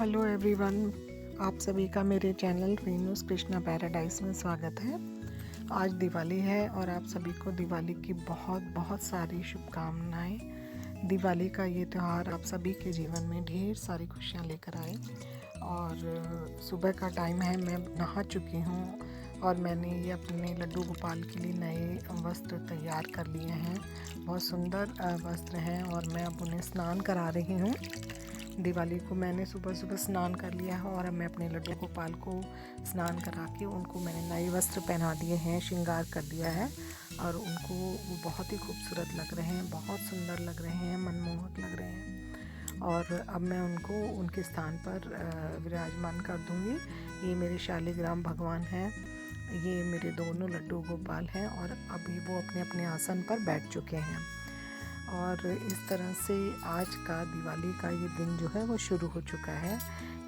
Hello everyone, आप सभी का मेरे चैनल रीनूस कृष्णा पैराडाइज में स्वागत है। आज दिवाली है और आप सभी को दिवाली की बहुत बहुत सारी शुभकामनाएं। दिवाली का ये त्यौहार आप सभी के जीवन में ढेर सारी खुशियां लेकर आए। और सुबह का टाइम है, मैं नहा चुकी हूँ और मैंने ये अपने लड्डू गोपाल के लिए नए वस्त्र तैयार कर लिए हैं। बहुत सुंदर वस्त्र हैं और मैं अब उन्हें स्नान करा रही हूँ। दिवाली को मैंने सुबह सुबह स्नान कर लिया है और अब मैं अपने लड्डू गोपाल को स्नान करा के उनको मैंने नए वस्त्र पहना दिए हैं, श्रृंगार कर दिया है और उनको वो बहुत ही खूबसूरत लग रहे हैं, बहुत सुंदर लग रहे हैं, मनमोहक लग रहे हैं। और अब मैं उनको उनके स्थान पर विराजमान कर दूंगी। ये मेरे शालिग्राम भगवान हैं, ये मेरे दोनों लड्डू गोपाल हैं और अभी वो अपने अपने आसन पर बैठ चुके हैं। और इस तरह से आज का दिवाली का ये दिन जो है वो शुरू हो चुका है।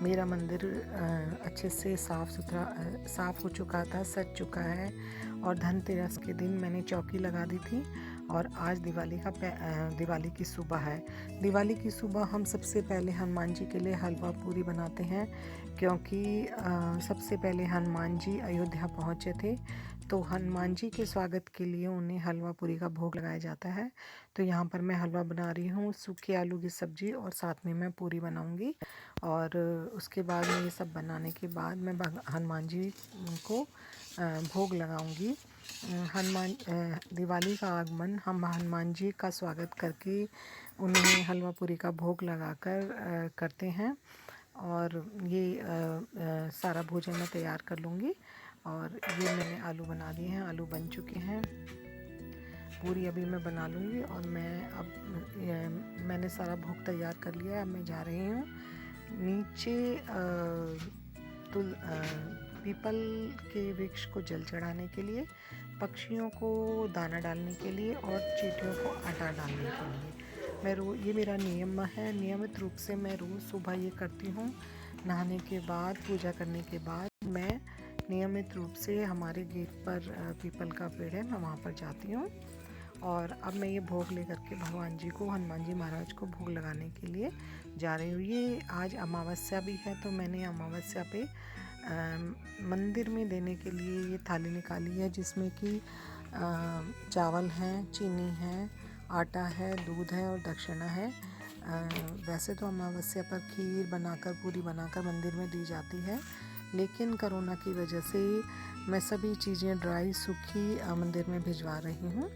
मेरा मंदिर अच्छे से साफ़ हो चुका था, सज चुका है और धनतेरस के दिन मैंने चौकी लगा दी थी। और आज दिवाली की सुबह है। दिवाली की सुबह हम सबसे पहले हनुमान जी के लिए हलवा पूरी बनाते हैं, क्योंकि सबसे पहले हनुमान जी अयोध्या पहुँचे थे, तो हनुमान जी के स्वागत के लिए उन्हें हलवा पूरी का भोग लगाया जाता है। तो यहाँ पर मैं हलवा बना रही हूँ, सूखे आलू की सब्ज़ी और साथ में मैं पूरी बनाऊँगी। और उसके बाद में ये सब बनाने के बाद मैं हनुमान जी को भोग लगाऊंगी। दिवाली का आगमन हम हनुमान जी का स्वागत करके उन्हें हलवा पूरी का भोग लगाकर करते हैं। और ये सारा भोजन मैं तैयार कर लूँगी। और ये मैंने आलू बना दिए हैं, आलू बन चुके हैं। पूरी अभी मैं बना लूँगी और मैंने सारा भोग तैयार कर लिया है। अब मैं जा रही हूँ नीचे पीपल के वृक्ष को जल चढ़ाने के लिए, पक्षियों को दाना डालने के लिए और चींटियों को आटा डालने के लिए। ये मेरा नियम है, नियमित रूप से मैं रोज़ सुबह ये करती हूँ। नहाने के बाद, पूजा करने के बाद मैं नियमित रूप से हमारे गेट पर पीपल का पेड़ है, मैं वहाँ पर जाती हूँ। और अब मैं ये भोग लेकर के भगवान जी को, हनुमान जी महाराज को भोग लगाने के लिए जा रही हूँ। ये आज अमावस्या भी है, तो मैंने अमावस्या पे मंदिर में देने के लिए ये थाली निकाली है, जिसमें कि चावल हैं, चीनी है, आटा है, दूध है और दक्षिणा है। वैसे तो अमावस्या पर खीर बनाकर, पूरी बनाकर मंदिर में दी जाती है, लेकिन कोरोना की वजह से मैं सभी चीज़ें ड्राई, सूखी मंदिर में भिजवा रही हूँ,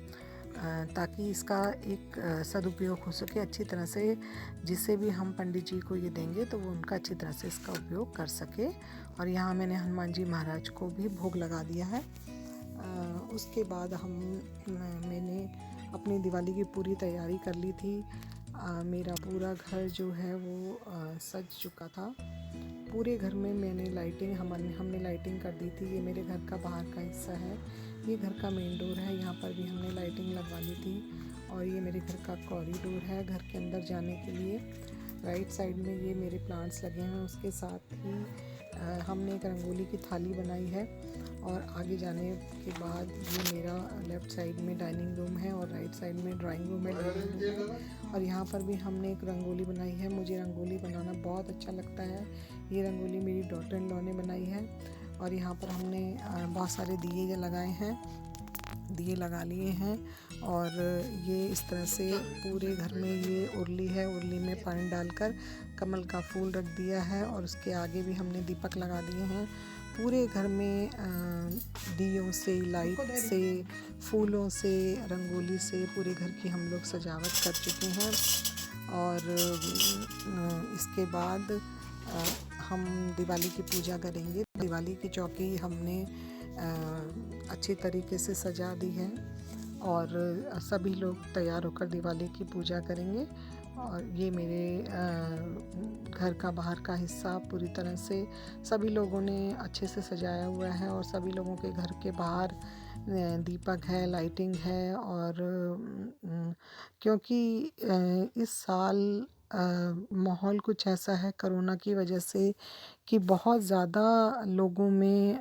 ताकि इसका एक सदुपयोग हो सके अच्छी तरह से। जिसे भी हम पंडित जी को ये देंगे तो वो उनका अच्छी तरह से इसका उपयोग कर सके। और यहाँ मैंने हनुमान जी महाराज को भी भोग लगा दिया है। उसके बाद मैंने अपनी दिवाली की पूरी तैयारी कर ली थी। मेरा पूरा घर जो है वो सज चुका था। पूरे घर में मैंने हमने लाइटिंग कर दी थी। ये मेरे घर का बाहर का हिस्सा है, ये घर का मेन डोर है, यहाँ पर भी हमने लाइटिंग लगवा ली थी। और ये मेरे घर का कॉरिडोर है घर के अंदर जाने के लिए। राइट साइड में ये मेरे प्लांट्स लगे हैं, उसके साथ ही हमने एक रंगोली की थाली बनाई है। और आगे जाने के बाद ये मेरा लेफ़्ट साइड में डाइनिंग रूम है और राइट साइड में ड्राइंग रूम है। और यहाँ पर भी हमने एक रंगोली बनाई है। मुझे रंगोली बनाना बहुत अच्छा लगता है। ये रंगोली मेरी डॉटर इन लॉ ने बनाई है। और यहाँ पर हमने बहुत सारे दिए लगाए हैं, दिए लगा लिए हैं। और ये इस तरह से पूरे घर में ये उरली है, उरली में पानी डालकर कमल का फूल रख दिया है और उसके आगे भी हमने दीपक लगा दिए हैं। पूरे घर में दियों से, लाइट से, फूलों से, रंगोली से पूरे घर की हम लोग सजावट कर चुके हैं। और इसके बाद हम दिवाली की पूजा करेंगे। दिवाली की चौकी हमने अच्छी तरीके से सजा दी है और सभी लोग तैयार होकर दिवाली की पूजा करेंगे। और ये मेरे घर का बाहर का हिस्सा पूरी तरह से सभी लोगों ने अच्छे से सजाया हुआ है और सभी लोगों के घर के बाहर दीपक है, लाइटिंग है। और क्योंकि इस साल माहौल कुछ ऐसा है कोरोना की वजह से कि बहुत ज़्यादा लोगों में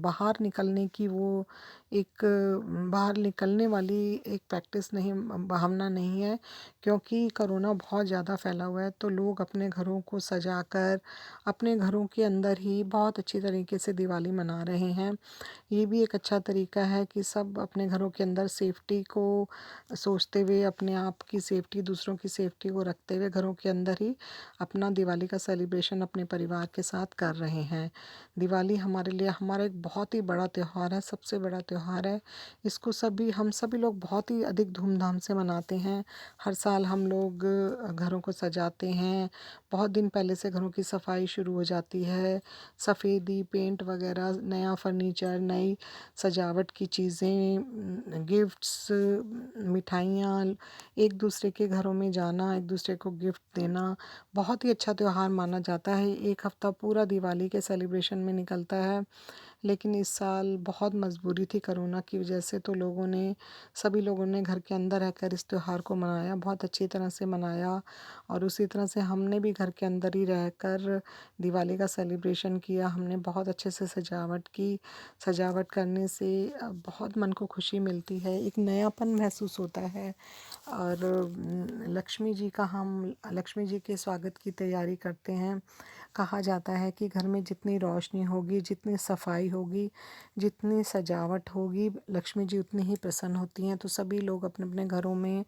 बाहर निकलने की वो एक बाहर निकलने वाली एक प्रैक्टिस नहीं, भावना नहीं है, क्योंकि कोरोना बहुत ज़्यादा फैला हुआ है। तो लोग अपने घरों को सजाकर अपने घरों के अंदर ही बहुत अच्छी तरीके से दिवाली मना रहे हैं। ये भी एक अच्छा तरीका है कि सब अपने घरों के अंदर सेफ्टी को सोचते हुए, अपने आप की सेफ्टी, दूसरों की सेफ्टी को रखते हुए घरों के अंदर ही अपना दिवाली का सेलिब्रेशन अपने परिवार के साथ कर रहे हैं। दिवाली हमारे लिए हमारा एक बहुत ही बड़ा त्योहार है, सबसे बड़ा त्योहार है। इसको हम सभी लोग बहुत ही अधिक धूमधाम से मनाते हैं। हर साल हम लोग घरों को सजाते हैं। बहुत दिन पहले से घरों की सफाई शुरू हो जाती है। सफ़ेदी, पेंट वगैरह, नया फर्नीचर, नई सजावट की चीज़ें, गिफ्ट्स, मिठाइयाँ, एक दूसरे के घरों में जाना, एक दूसरे को गिफ्ट देना, बहुत ही अच्छा त्योहार माना जाता है। 1 हफ़्ता पूरा दिवाली के सेलिब्रेशन में निकलता है। लेकिन इस साल बहुत मजबूरी थी कोरोना की वजह से, तो सभी लोगों ने घर के अंदर रहकर इस त्योहार को मनाया, बहुत अच्छी तरह से मनाया। और उसी तरह से हमने भी घर के अंदर ही रहकर दिवाली का सेलिब्रेशन किया। हमने बहुत अच्छे से सजावट की। सजावट करने से बहुत मन को खुशी मिलती है, एक नयापन महसूस होता है। और लक्ष्मी जी के स्वागत की तैयारी करते हैं। कहा जाता है कि घर में जितनी रोशनी होगी, जितनी सफाई होगी, जितनी सजावट होगी, लक्ष्मी जी उतनी ही प्रसन्न होती हैं। तो सभी लोग अपने अपने घरों में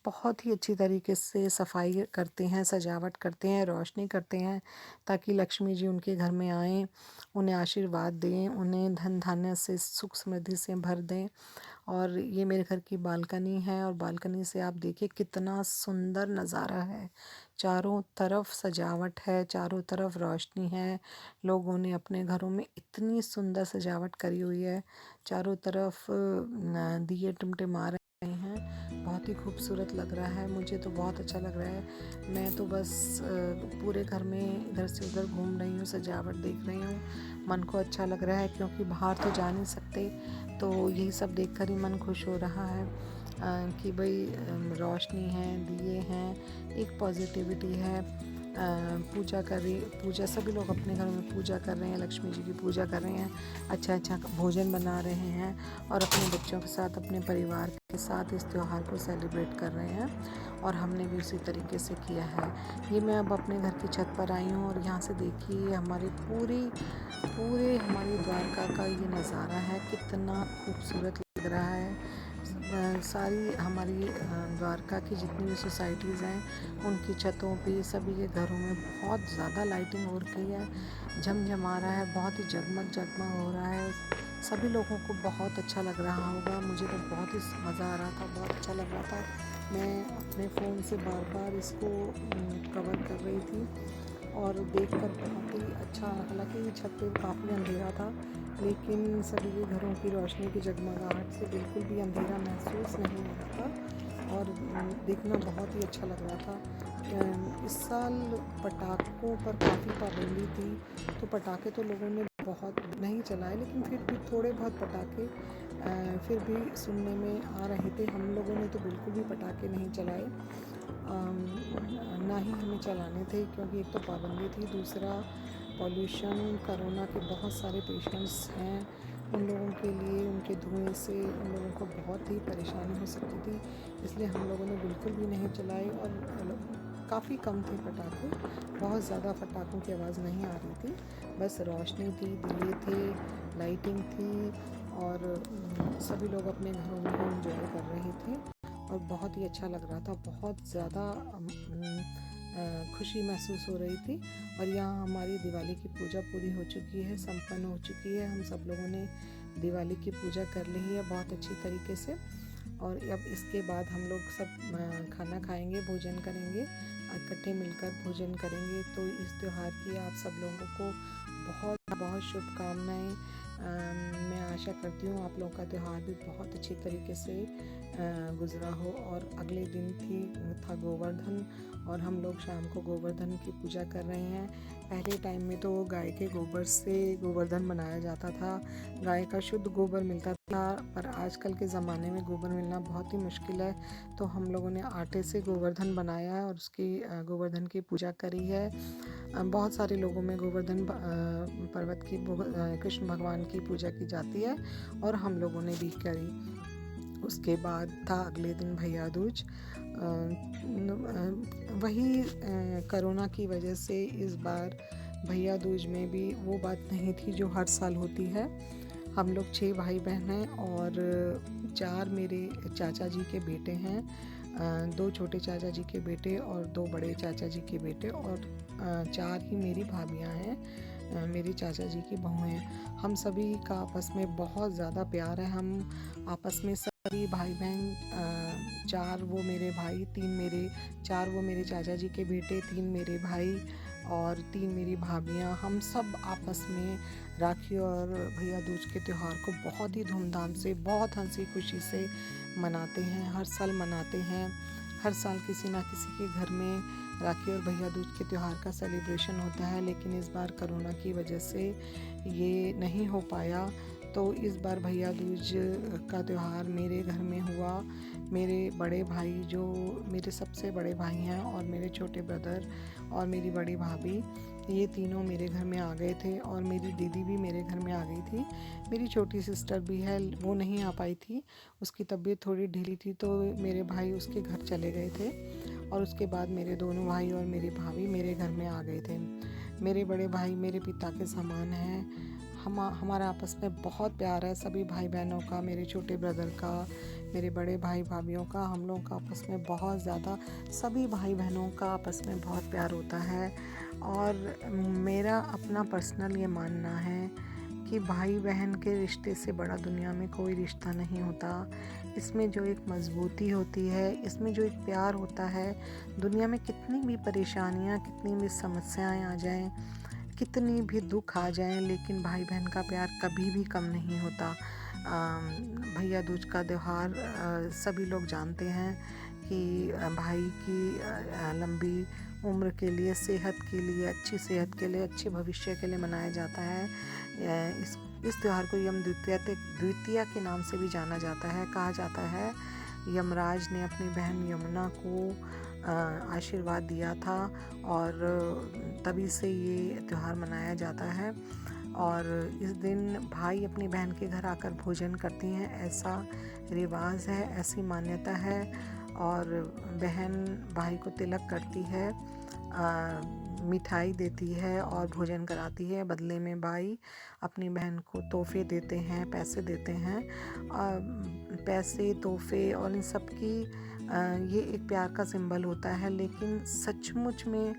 बहुत ही अच्छी तरीके से सफाई करते हैं, सजावट करते हैं, रोशनी करते हैं, ताकि लक्ष्मी जी उनके घर में आएँ, उन्हें आशीर्वाद दें, उन्हें धन धान्य से, सुख समृद्धि से भर दें। और ये मेरे घर की बालकनी है, और बालकनी से आप देखिए कितना सुंदर नज़ारा है। चारों तरफ सजावट है, चारों तरफ रोशनी है। लोगों ने अपने घरों में इतनी सुंदर सजावट करी हुई है। चारों तरफ दिए टिमटिमा रहे हैं। बहुत ही खूबसूरत लग रहा है। मुझे तो बहुत अच्छा लग रहा है। मैं तो बस पूरे घर में इधर से उधर घूम रही हूँ, सजावट देख रही हूँ। मन को अच्छा लग रहा है, क्योंकि बाहर तो जा नहीं सकते, तो यही सब देखकर ही मन खुश हो रहा है कि भाई रोशनी है, दिए हैं, एक पॉजिटिविटी है। पूजा सभी लोग अपने घरों में पूजा कर रहे हैं, लक्ष्मी जी की पूजा कर रहे हैं, अच्छा अच्छा भोजन बना रहे हैं, और अपने बच्चों के साथ, अपने परिवार के साथ इस त्यौहार को सेलिब्रेट कर रहे हैं। और हमने भी उसी तरीके से किया है। ये मैं अब अपने घर की छत पर आई हूँ, और यहाँ से देखिए पूरे हमारी द्वारका का ये नज़ारा है, कितना खूबसूरत लग रहा है। सारी हमारी द्वारका की जितनी भी सोसाइटीज़ हैं, उनकी छतों पे, सभी के घरों में बहुत ज़्यादा लाइटिंग हो रखी है, झमझमा रहा है, बहुत ही जगमग जगमग हो रहा है। सभी लोगों को बहुत अच्छा लग रहा होगा। मुझे तो बहुत ही मज़ा आ रहा था, बहुत अच्छा लग रहा था। मैं अपने फ़ोन से बार बार इसको कवर कर रही थी, और देखकर बहुत ही अच्छा, हालांकि छत पे काफ़ी अंधेरा था, लेकिन सभी के घरों की रोशनी की जगमगाहट से बिल्कुल भी अंधेरा महसूस नहीं हो रहा था, और देखना बहुत ही अच्छा लग रहा था। इस साल पटाखों पर काफ़ी पाबंदी थी, तो पटाखे तो लोगों ने बहुत नहीं चलाए, लेकिन फिर भी थोड़े बहुत पटाखे फिर भी सुनने में आ रहे थे। हम लोगों ने तो बिल्कुल भी पटाखे नहीं चलाए, ना ही हमें चलाने थे, क्योंकि एक तो पाबंदी थी, दूसरा पॉल्यूशन, कोरोना के बहुत सारे पेशेंट्स हैं, उन लोगों के लिए उनके धुएं से उन लोगों को बहुत ही परेशानी हो सकती थी, इसलिए हम लोगों ने बिल्कुल भी नहीं चलाई। और काफ़ी कम थे पटाखे, बहुत ज़्यादा पटाखों की आवाज़ नहीं आ रही थी, बस रोशनी थी, दिए थे, लाइटिंग थी, और सभी लोग अपने घरों में ही इंजॉय कर रहे थे, और बहुत ही अच्छा लग रहा था। बहुत ज़्यादा खुशी महसूस हो रही थी। और यहाँ हमारी दिवाली की पूजा पूरी हो चुकी है, संपन्न हो चुकी है। हम सब लोगों ने दिवाली की पूजा कर ली है बहुत अच्छी तरीके से, और अब इसके बाद हम लोग सब खाना खाएंगे, भोजन करेंगे, इकट्ठे मिलकर भोजन करेंगे। तो इस त्यौहार की आप सब लोगों को बहुत बहुत शुभकामनाएं। मैं आशा करती हूँ आप लोगों का त्यौहार भी बहुत अच्छी तरीके से गुजरा हो। और अगले दिन था गोवर्धन, और हम लोग शाम को गोवर्धन की पूजा कर रहे हैं। पहले टाइम में तो गाय के गोबर से गोवर्धन बनाया जाता था, गाय का शुद्ध गोबर मिलता था, पर आजकल के ज़माने में गोबर मिलना बहुत ही मुश्किल है, तो हम लोगों ने आटे से गोवर्धन बनाया है, और उसकी गोवर्धन की पूजा करी है। बहुत सारे लोगों में गोवर्धन पर्वत की कृष्ण भगवान की पूजा की जाती है और हम लोगों ने भी करी। उसके बाद था अगले दिन भैया दूज। वही कोरोना की वजह से इस बार भैया दूज में भी वो बात नहीं थी जो हर साल होती है। हम लोग 6 भाई बहन हैं और 4 मेरे चाचा जी के बेटे हैं, 2 छोटे चाचा जी के बेटे और 2 बड़े चाचा जी के बेटे और 4 ही मेरी भाभियां हैं, मेरे चाचा जी की बहू हैं। हम सभी का आपस में बहुत ज़्यादा प्यार है। हम आपस में सभी भाई बहन, 4 वो मेरे भाई, 4 वो मेरे चाचा जी के बेटे, 3 मेरे भाई और 3 मेरी भाभियां, हम सब आपस में राखी और भैया दूज के त्यौहार को बहुत ही धूमधाम से, बहुत हंसी खुशी से मनाते हैं। हर साल मनाते हैं। हर साल किसी ना किसी के घर में राखी और भैया दूज के त्यौहार का सेलिब्रेशन होता है, लेकिन इस बार कोरोना की वजह से ये नहीं हो पाया। तो इस बार भैया दूज का त्यौहार मेरे घर में हुआ। मेरे बड़े भाई, जो मेरे सबसे बड़े भाई हैं, और मेरे छोटे ब्रदर और मेरी बड़ी भाभी, ये तीनों मेरे घर में आ गए थे और मेरी दीदी भी मेरे घर में आ गई थी। मेरी छोटी सिस्टर भी है, वो नहीं आ पाई थी, उसकी तबीयत थोड़ी ढीली थी तो मेरे भाई उसके घर चले गए थे और उसके बाद मेरे दोनों भाई और मेरी भाभी मेरे घर में आ गए थे। मेरे बड़े भाई मेरे पिता के समान हैं। हमारा आपस में बहुत प्यार है, सभी भाई बहनों का, मेरे छोटे ब्रदर का, मेरे बड़े भाई भाभीयों का, हम लोगों का आपस में बहुत ज़्यादा, सभी भाई बहनों का आपस में बहुत प्यार होता है। और मेरा अपना पर्सनल ये मानना है कि भाई बहन के रिश्ते से बड़ा दुनिया में कोई रिश्ता नहीं होता। इसमें जो एक मजबूती होती है, इसमें जो एक प्यार होता है, दुनिया में कितनी भी परेशानियाँ, कितनी भी समस्याएं आ जाएं, कितनी भी दुख आ जाएं, लेकिन भाई बहन का प्यार कभी भी कम नहीं होता। भैया दूज का त्यौहार सभी लोग जानते हैं कि भाई की लंबी उम्र के लिए, सेहत के लिए, अच्छी सेहत के लिए, अच्छे भविष्य के लिए मनाया जाता है। इस त्यौहार को यम द्वितीया के नाम से भी जाना जाता है। कहा जाता है यमराज ने अपनी बहन यमुना को आशीर्वाद दिया था और तभी से ये त्यौहार मनाया जाता है। और इस दिन भाई अपनी बहन के घर आकर भोजन करती हैं, ऐसा रिवाज है, ऐसी मान्यता है। और बहन भाई को तिलक करती है, मिठाई देती है और भोजन कराती है। बदले में भाई अपनी बहन को तोहफे देते हैं, पैसे देते हैं। पैसे, तोहफे और इन सब की ये एक प्यार का सिंबल होता है, लेकिन सचमुच में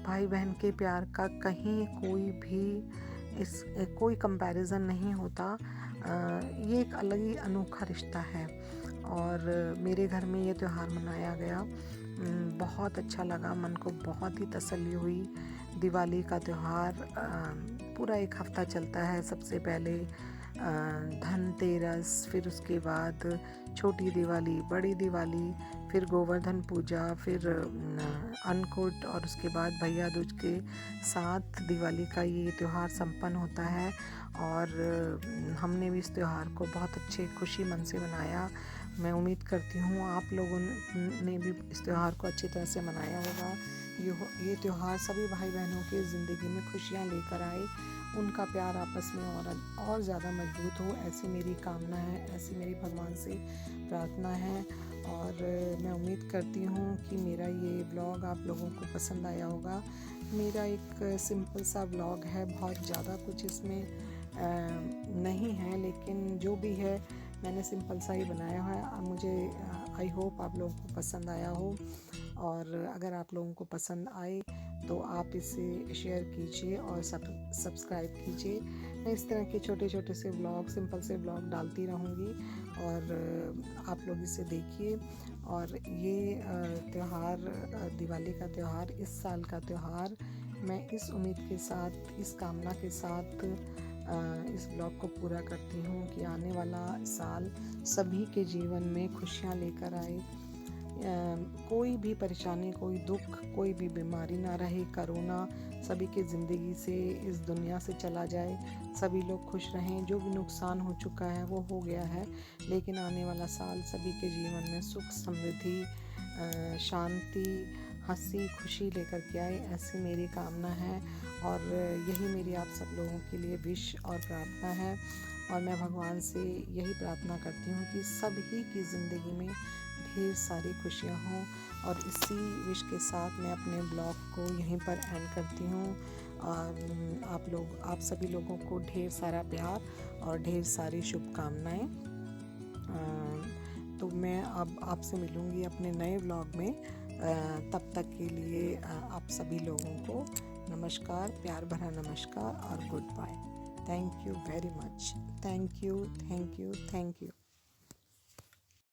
भाई बहन के प्यार का कहीं कोई कंपैरिजन नहीं होता। ये एक अलग ही अनोखा रिश्ता है और मेरे घर में ये त्यौहार मनाया गया। बहुत अच्छा लगा, मन को बहुत ही तसल्ली हुई। दिवाली का त्यौहार पूरा एक हफ्ता चलता है। सबसे पहले धनतेरस, फिर उसके बाद छोटी दिवाली, बड़ी दिवाली, फिर गोवर्धन पूजा, फिर अन्नकूट और उसके बाद भैया दूज के साथ दिवाली का ये त्यौहार संपन्न होता है। और हमने भी इस त्यौहार को बहुत अच्छे खुशी मन से मनाया। मैं उम्मीद करती हूँ आप लोगों ने भी इस त्यौहार को अच्छी तरह से मनाया होगा। ये त्यौहार सभी भाई बहनों की ज़िंदगी में खुशियाँ लेकर आए, उनका प्यार आपस में और ज़्यादा मजबूत हो, ऐसी मेरी कामना है, ऐसी मेरी भगवान से प्रार्थना है। और मैं उम्मीद करती हूँ कि मेरा ये ब्लॉग आप लोगों को पसंद आया होगा। मेरा एक सिंपल सा ब्लॉग है, बहुत ज़्यादा कुछ इसमें नहीं है, लेकिन जो भी है मैंने सिंपल सा ही बनाया है। मुझे आई होप आप लोगों को पसंद आया हो, और अगर आप लोगों को पसंद आए तो आप इसे शेयर कीजिए और सब्सक्राइब कीजिए। मैं इस तरह के छोटे छोटे से ब्लॉग, सिंपल से ब्लॉग डालती रहूँगी और आप लोग इसे देखिए। और ये त्यौहार, दिवाली का त्यौहार, इस साल का त्यौहार, मैं इस उम्मीद के साथ, इस कामना के साथ इस ब्लॉग को पूरा करती हूँ कि आने वाला साल सभी के जीवन में खुशियाँ लेकर आए। कोई भी परेशानी, कोई दुख, कोई भी बीमारी ना रहे। कोरोना सभी की ज़िंदगी से, इस दुनिया से चला जाए, सभी लोग खुश रहें। जो भी नुकसान हो चुका है वो हो गया है, लेकिन आने वाला साल सभी के जीवन में सुख, समृद्धि, शांति हंसी खुशी लेकर के आए, ऐसी मेरी कामना है। और यही मेरी आप सब लोगों के लिए विश और प्रार्थना है। और मैं भगवान से यही प्रार्थना करती हूँ कि सभी की ज़िंदगी में ढेर सारी खुशियाँ हों। और इसी विश के साथ मैं अपने ब्लॉग को यहीं पर एंड करती हूँ। आप सभी लोगों को ढेर सारा प्यार और ढेर सारी शुभकामनाएं। तो मैं अब आपसे मिलूँगी अपने नए व्लॉग में। तब तक के लिए आप सभी लोगों को नमस्कार, प्यार भरा नमस्कार और good bye. Thank you very much. Thank you, thank you, thank you.